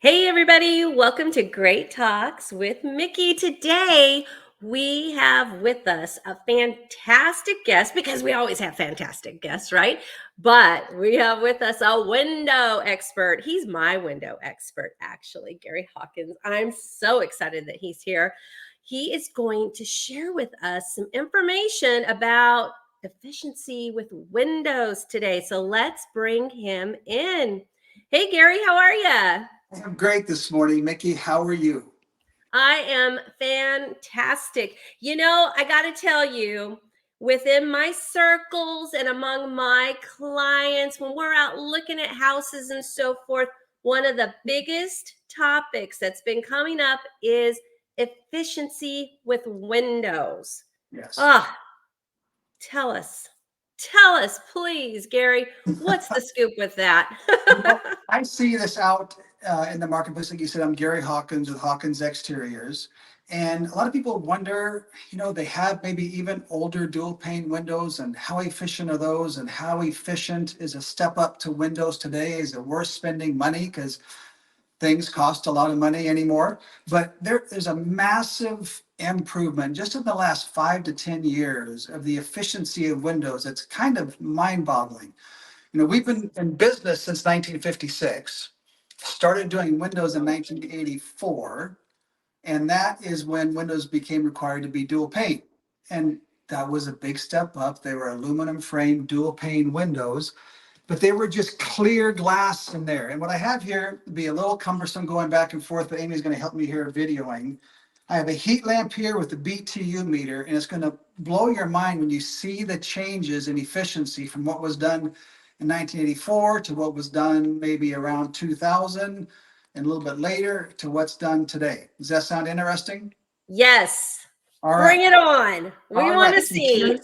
Hey, everybody, welcome to Great Talks with Mickie. Today, we have with us a fantastic guest because we always have fantastic guests, right? But we have with us a window expert. He's my window expert, actually, Gary Hawkins. I'm so excited that he's here. He is going to share with us some information about efficiency with windows today. So let's bring him in. Hey, Gary, how are you? I'm great this morning, Mickie. How are you? I am fantastic. I got to tell you, within my circles and among my clients, when we're out looking at houses and so forth, one of the biggest topics that's been coming up is efficiency with windows. Yes. Ah, tell us. Tell us, please, Gary, what's the scoop with that? I see this out in the marketplace. Like you said, I'm Gary Hawkins with Hawkins Exteriors. And a lot of people wonder, they have maybe even older dual pane windows and how efficient are those and how efficient is a step up to windows today? Is it worth spending money? Because things cost a lot of money anymore. But there's a massive improvement just in the last 5 to 10 years of the efficiency of windows. It's kind of mind-boggling. We've been in business since 1956, started doing windows in 1984, and that is when windows became required to be dual pane. And that was a big step up. They were aluminum frame dual pane windows, but they were just clear glass in there. And what I have here would be a little cumbersome going back and forth, but Amy's going to help me here videoing. I have a heat lamp here with the BTU meter, and it's going to blow your mind when you see the changes in efficiency from what was done in 1984 to what was done maybe around 2000 and a little bit later to what's done today. Does that sound interesting? Yes, All bring right. it on. We All want right. to see.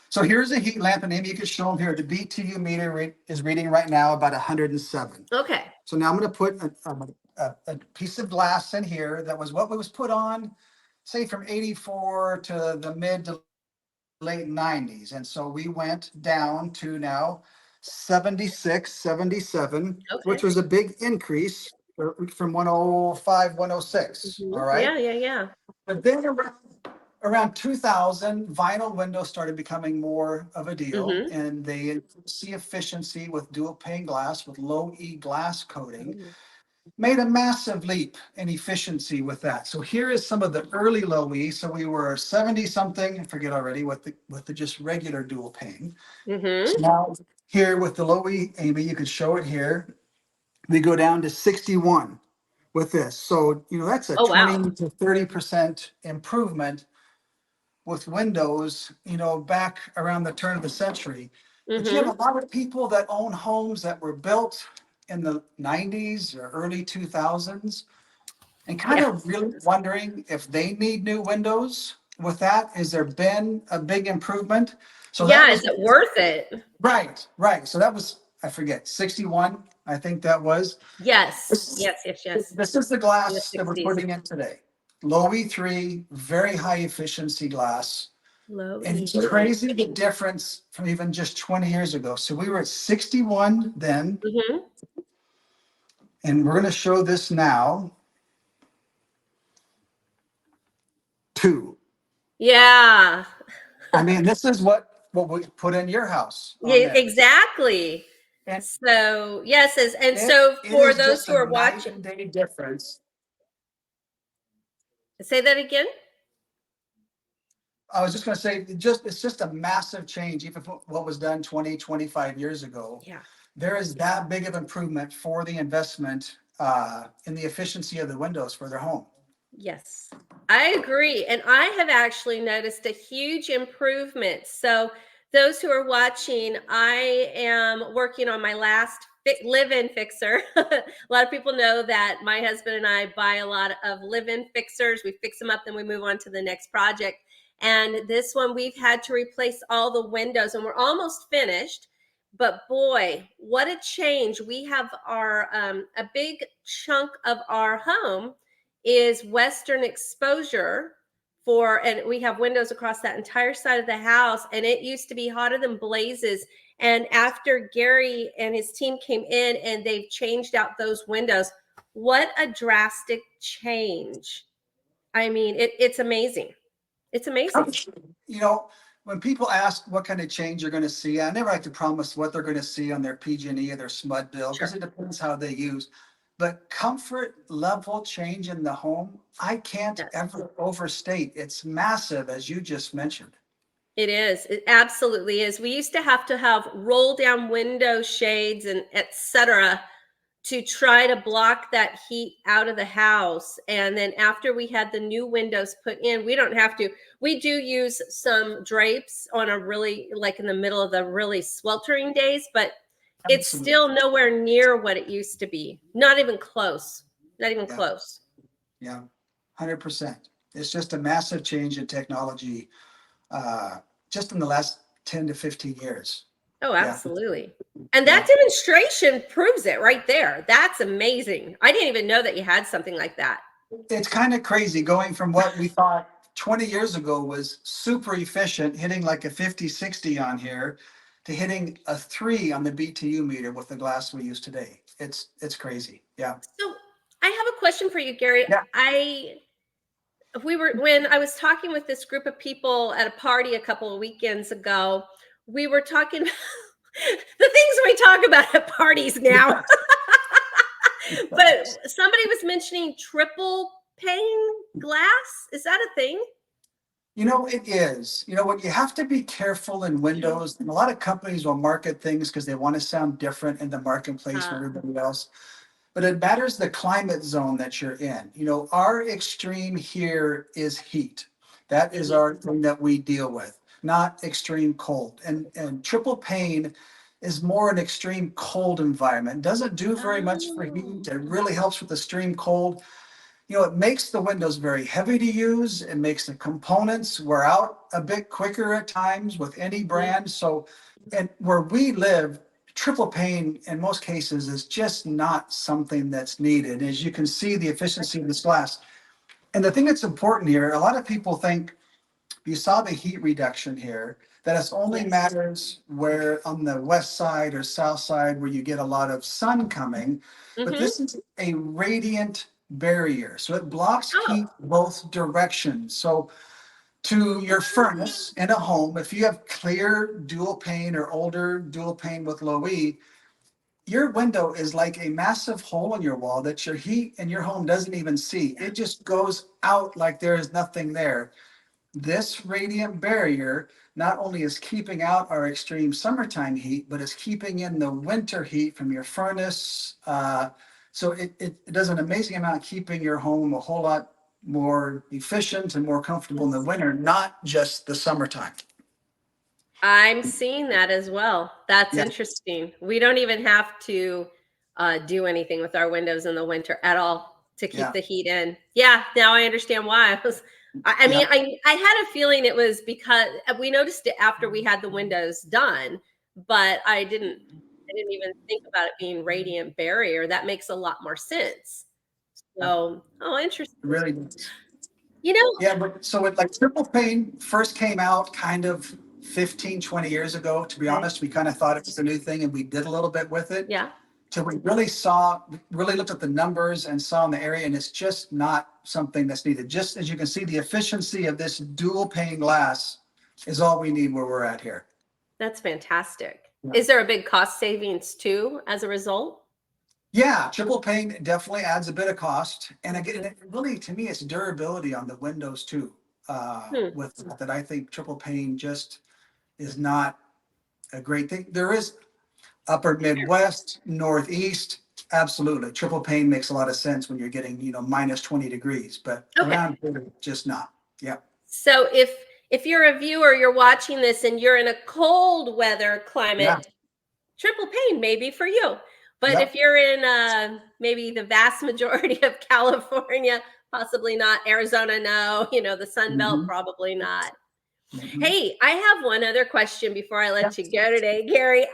So here's a heat lamp, and Amy, you can show them here. The BTU meter is reading right now about 107. Okay. So now I'm going to put a piece of glass in here that was what was put on, say, from 84 to the mid to late 90s. And so we went down to now 76, 77, which Okay. was a big increase from 105, 106. All right. Yeah, yeah, yeah. But then around 2000, vinyl windows started becoming more of a deal, Mm-hmm. and they increased the efficiency with dual pane glass with low E glass coating, made a massive leap in efficiency with that. So here is some of the early low E. So we were 70 something, I forget already, with the just regular dual pane. So Mm-hmm. now here with the low E, Amy, you can show it here. We go down to 61 with this. So, that's a Oh, wow. 20 to 30% improvement with windows, back around the turn of the century. But you have Mm-hmm. a lot of people that own homes that were built in the 90s or early 2000s and kind Yeah. of really wondering if they need new windows with that. Has there been a big improvement? So that Yeah, was is it worth it? right, right. So that was, I forget, 61, I think that was. Yes. This, Yes, yes, yes. this is the In the glass that we're 60s. putting in today. Low E3, very high efficiency glass. Low And it's E3. crazy the difference from even just 20 years ago. So we were at 61 then, Mm-hmm. and we're going to show this now. 2. Yeah. I mean, this is what we put in your house on Yeah, there. exactly. And So, yes, and it, so it for is those just who a are night watching, and day difference. say that again. I was just going to say, it's just a massive change, even from what was done 20, 25 years ago. Yeah. There is that big of improvement for the investment in the efficiency of the windows for their home. Yes, I agree. And I have actually noticed a huge improvement. So, those who are watching, I am working on my last live-in fixer. A lot of people know that my husband and I buy a lot of live-in fixers. We fix them up, then we move on to the next project. And this one, we've had to replace all the windows, and we're almost finished. But boy, what a change! We have our a big chunk of our home is western exposure and we have windows across that entire side of the house, and it used to be hotter than blazes, And after Gary and his team came in and they've changed out those windows, what a drastic change. I mean, it's amazing. It's amazing. You know, when people ask what kind of change you're going to see, I never like to promise what they're going to see on their PG&E or their SMUD bill because Sure. it depends how they use. But comfort level change in the home, I can't Yes. ever overstate. It's massive, as you just mentioned. It is. It absolutely is. We used to have roll down window shades and etc. to try to block that heat out of the house. And then after we had the new windows put in, we don't have to. We do use some drapes on a really, like in the middle of the really sweltering days, but it's Absolutely. still nowhere near what it used to be. Not even close. Not even Yeah. close. Yeah, 100%. It's just a massive change in technology uh, just in the last 10 to 15 years. Oh, Yeah. absolutely. And Yeah. that demonstration proves it right there. That's amazing. I didn't even know that you had something like that. It's kind of crazy going from what we thought 20 years ago was super efficient, hitting like a 50, 60 on here, to hitting a 3 on the BTU meter with the glass we use today. It's crazy. Yeah. So I have a question for you, Gary. Yeah. When I was talking with this group of people at a party a couple of weekends ago, we were talking the things we talk about at parties now. But somebody was mentioning triple pane glass. Is that a thing? You know, it is. You know what? You have to be careful in Windows. And a lot of companies will market things because they want to sound different in the marketplace from Uh, everybody else. But it matters the climate zone that you're in. You know, our extreme here is heat. That is mhm. our thing that we deal with, not extreme cold. And triple pane is more an extreme cold environment. It doesn't do very much for Oh. heat. It really helps with extreme cold. You know, it makes the windows very heavy to use. It makes the components wear out a bit quicker at times with any Mhm. brand. So, and where we live, triple pane in most cases is just not something that's needed. As you can see, the efficiency of this glass. And the thing that's important here, a lot of people think you saw the heat reduction here, that it only Yes. matters where on the west side or south side where you get a lot of sun coming, but Mhm. this is a radiant barrier. So it blocks Oh. heat both directions. So to your furnace in a home, if you have clear dual pane or older dual pane with low E, your window is like a massive hole in your wall that your heat in your home doesn't even see. It just goes out like there is nothing there. This radiant barrier not only is keeping out our extreme summertime heat, but it's keeping in the winter heat from your furnace. So it does an amazing amount keeping your home a whole lot more efficient and more comfortable in the winter, not just the summertime. I'm seeing that as well. That's Yeah, interesting. We don't even have to do anything with our windows in the winter at all to keep yeah, the heat in. Yeah, now I understand why. I yeah. mean, I had a feeling it was because we noticed it after we had the windows done, but I didn't even think about it being radiant barrier. That makes a lot more sense. So, oh, interesting. Really does. You know, Yeah, but so it like triple pane first came out kind of 15, 20 years ago. To be okay. honest, we kind of thought it was a new thing and we did a little bit with it. Yeah. Till we really looked at the numbers and saw in the area, and it's just not something that's needed. Just as you can see, the efficiency of this dual pane glass is all we need where we're at here. That's fantastic. Yeah. Is there a big cost savings too as a result? Yeah, triple pane definitely adds a bit of cost. And again, it really, to me, it's durability on the windows too. Hmm. With that, I think triple pane just is not a great thing. There is upper Midwest, Northeast, absolutely. Triple pane makes a lot of sense when you're getting, you know, minus 20 degrees, but Okay. around here, just not. Yeah. So if you're a viewer, you're watching this and you're in a cold weather Yeah. climate, triple pane may be for you. But if Yep. you're in maybe the vast majority of California, possibly not. Arizona, no. You know, the Sun Belt, Hmm. probably not. Hmm. Hey, I have one other question before I Yeah. let you go today, Gary.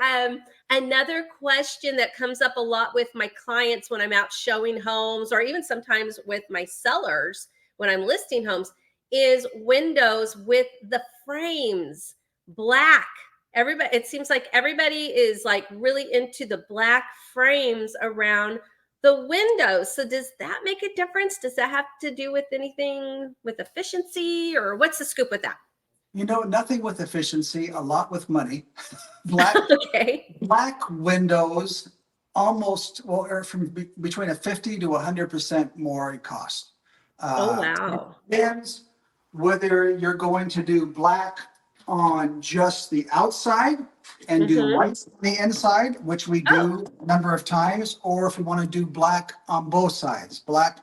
Another question that comes up a lot with my clients when I'm out showing homes, or even sometimes with my sellers when I'm listing homes, is windows with the frames black everybody, it seems like everybody is like really into the black frames around the windows. So does that make a difference? Does that have to do with anything with efficiency, or what's the scoop with that? You know, nothing with efficiency, a lot with money. Black Okay. black windows almost well are from between a 50 to 100% more in cost. Oh, It wow. depends whether you're going to do black on just the outside and do Mm-hmm. white on the inside, which we Oh, do a number of times, or if we want to do black on both sides. Black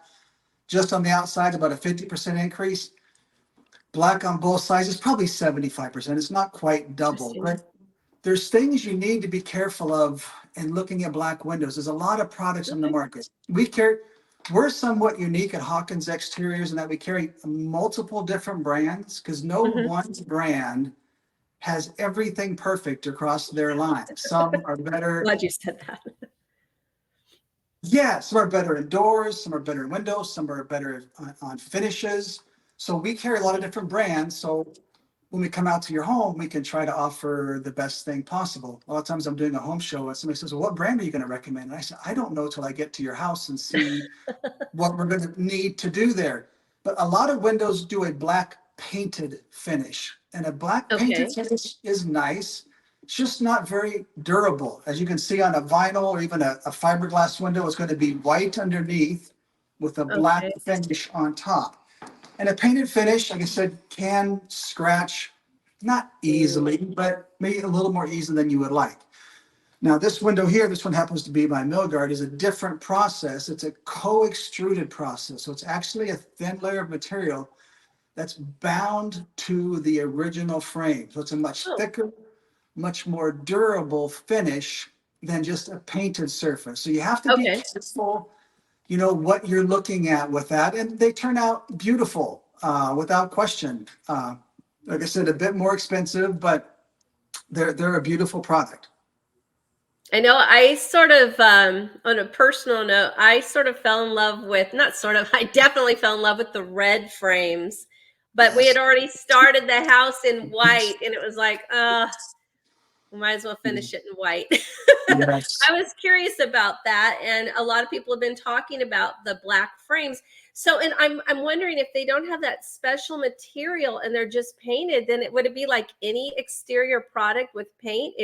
just on the outside, about a 50% increase. Black on both sides is probably 75%. It's not quite double, interesting. but there's things you need to be careful of in looking at black windows. There's a lot of products on the Okay. market. We're somewhat unique at Hawkins Exteriors in that we carry multiple different brands because no Mm-hmm. one brand has everything perfect across their line. Some are better, Glad you said that. yeah, some are better indoors, some are better in windows, some are better on finishes. So we carry a lot of different brands. So when we come out to your home, we can try to offer the best thing possible. A lot of times I'm doing a home show and somebody says, well, what brand are you going to recommend? And I said, I don't know till I get to your house and see what we're going to need to do there. But a lot of windows do a black painted finish, and a black painted Okay. finish is nice. It's just not very durable. As you can see on a vinyl or even a fiberglass window, it's going to be white underneath with a black Okay. finish on top. And a painted finish, like I said, can scratch not easily, Mm. but maybe a little more easily than you would like. Now, this window here, this one happens to be my mill guard, is a different process. It's a co-extruded process. So it's actually a thin layer of material that's bound to the original frame. So it's a much Oh, thicker, much more durable finish than just a painted surface. So you have to be okay. careful, you know, what you're looking at with that. And they turn out beautiful, without question. Like I said, a bit more expensive, but they're a beautiful product. I know I sort of, on a personal note, I sort of fell in love with, not sort of, I definitely fell in love with the red frames, but we had Yes. already started the house in white, and it was like, we might as well finish it in white. Yes. I was curious about that, and a lot of people have been talking about the black frames. So, and I'm wondering if they don't have that special material and they're just painted, then would it be like any exterior product with paint?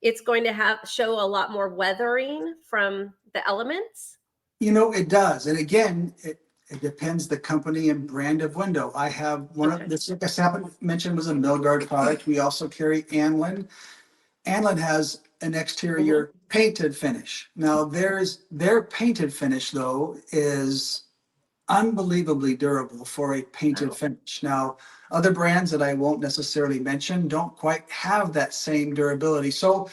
It's going to have show a lot more weathering from the elements. You know, it does. And again, it depends the company and brand of window. I have one of Okay. this, like I mentioned, was a Milgard product. We also carry Anlin. Anlin has an Hmm. exterior painted finish. Now, their painted finish, though, is unbelievably durable for a painted Wow. finish. Now, other brands that I won't necessarily mention don't quite have that same durability. So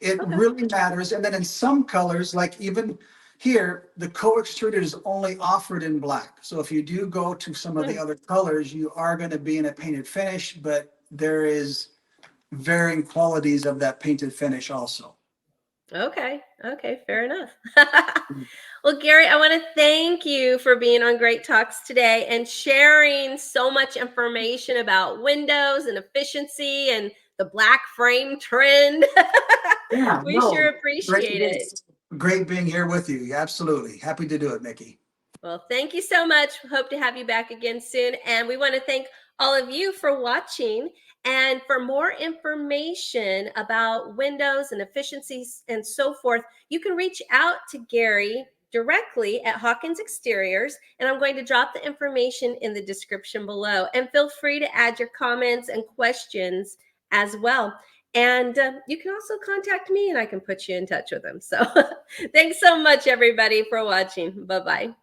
it Okay. really matters. And then in some colors, like even here, the co-extruded is only offered in black. So if you do go to some of the Hmm. other colors, you are going to be in a painted finish, but there is varying qualities of that painted finish also. Okay. Okay. Fair enough. Well, Gary, I want to thank you for being on Great Talks today and sharing so much information about windows and efficiency and the black frame trend. Yeah, We sure no, appreciate it. great being here with you. Absolutely. Happy to do it, Mickey. Well, thank you so much. Hope to have you back again soon. And we want to thank all of you for watching. And for more information about windows and efficiencies and so forth, you can reach out to Gary directly at Hawkins Exteriors. And I'm going to drop the information in the description below. And feel free to add your comments and questions as well. And you can also contact me and I can put you in touch with them. So thanks so much, everybody, for watching. Bye bye.